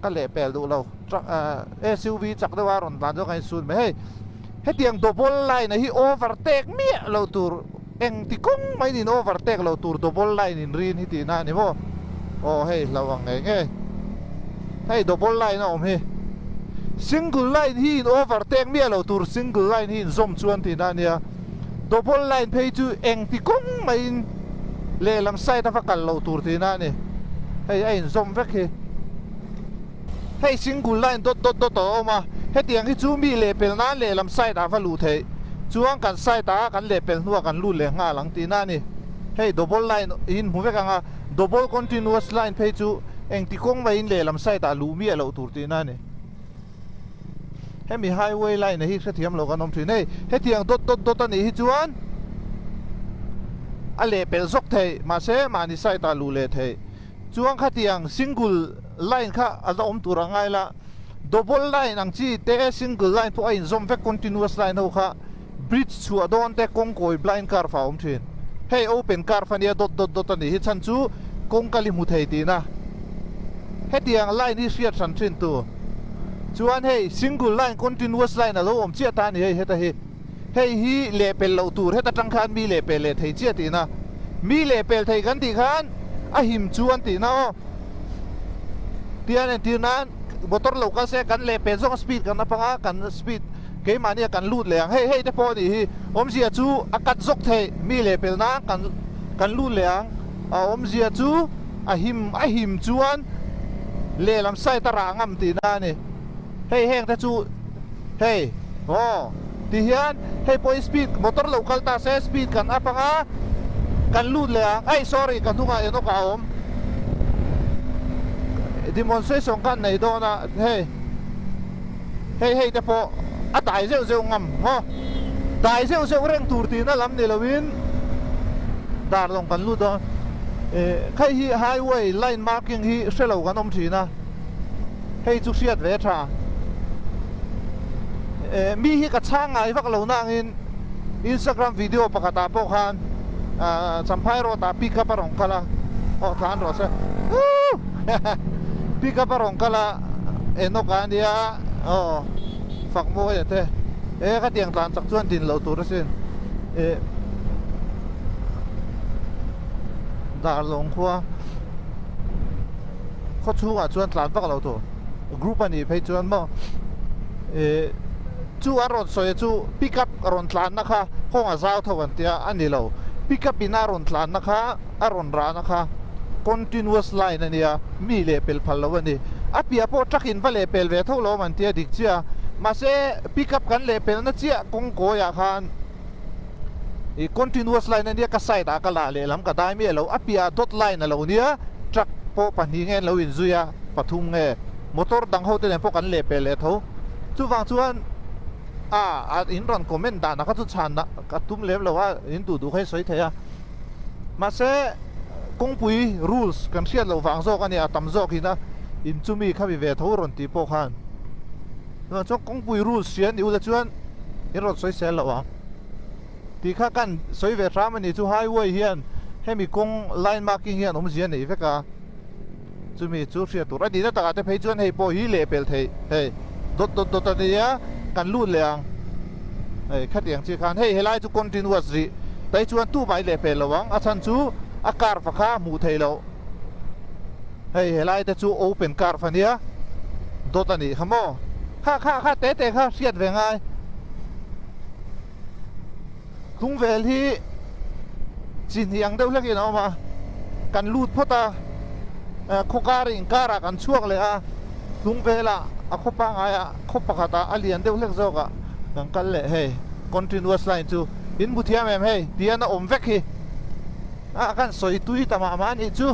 ka le pel du lo truck SUV chak de waron tan jo kai sun me he tiang double line hi overtake mi lo tur eng ti kong mai ni overtake lo tur double line in rin hi ti na ni mo oh hey lawang nge hey double line om hi single line hi overtake mi lo tur single line hi zom chuan ti na nia double line phei chu eng ti kong mai le lam sai ta fakal lo tur ti na ni hey ai zom vek hi hey single line dot to ma he tiang hi chu mi le pel na le lam sai ta va lu thei chuang kan sai ta kan le pel nuwa kan lu le nga lang ti na ni hey double line in hu vek anga double continuous line phei chu eng ti kong mai in le lam sai ta lu mi lo tur ti na ni he mi highway line hi kha thiam lo kan om thi nei he tiang dot ani hi chuan a le pel zok thei ma se ma ni sai ta lu le thei chuang kha tiang single line kha ala om tur angai la double line ang chi te single line po in zom vek continuous line ho kha bridge chu adon te kong koi blind car fa om thin hey open car fa nia dot ani hi chan chu kong kali mu thei ti na he tiang line hi riat san thin tu chuan hey single line continuous line alo om chia ta ni he ta hi hey hi le pel lo tur he ta tang khan mi le pel le thei chia ti na mi le pel thei kan ti khan a him chuan ti na o tian en tinan motor local se kan le pe zong speed kan apanga kan speed ke mania kan lut leang hey te po ni hi om zia chu akat zok thei mi le pel na kan lut leang om zia chu a him chuan le lam sai ta ra ngam ti na ni hey heng ta chu hey ti hian hey po speed motor local ta se speed kan apanga kan lut leang ay sorry kan tunga eno ka om demonstration kan nei do na hey te po a dai zeu ngam ho dai zeu reng tur ti na lam ni lawin dar long kan lu do khai hi highway line marking hi selo kan om thi na hey chu siat ve tha mi hi ka changa i vak lo na in Instagram video pakata po khan sampai ro ta pick up rong kala than ro se pick up rong kala eno kan dia fak mo ya te ka tiang tan sak chuan din lo tur sin dar long khwa kho chu wa chuan tlan vak lo to group ani phei chuan mo chu aron soi chu pick up ron tlan na kha khong a zau thawan tia ani lo pick up inaron tlan na kha aron ra na kha continuous line ania mi le pel phal lo ani apia po trakin va le pel ve tho lo man tia dik chia ma se pick up kan le pel na chia kong ko ya khan i continuous line ania ka sai ta ka la le lam ka dai mi lo apia dot line lo nia truck po pani nge lo in zuya pathum nge motor dang ho te po kan le pel le tho chu wang chuan in ron comment da na ka chu chan na ka tum lem lo wa in tu du khai soi thaya ma se kong pui rules kan siat lo wang zo kan ya tam zo ki na in chumi kha bi ve tho ron ti po khan no cho kong pui rules sian ni u la chuan in ron soi sel lo wa ti kha kan soi ve tra mani chu highway hian hemi kong line marking hian om zian nei veka chumi chu ria tu ra di na ta te phei chuan hei po hi le pel thei hei dot ta ya kan lut leang khat yang chi khan hei helai chu continuous ri tai chuan tu mai le pel lawang a chan chu a car fa kha mu thei lo hei helai te chu open car fa nia dot ani hamo kha te kha siat ve ngai tung vel hi chin hiang deuh hlek in oma kan lut phota khokari in kara kan chuak le a tung vela a khopa ngaya khopa khata alian deuh hlek zoka kan kal le hey continuous line chu in buthiam em hey tiana om vek hi kan soi tui tama man i chu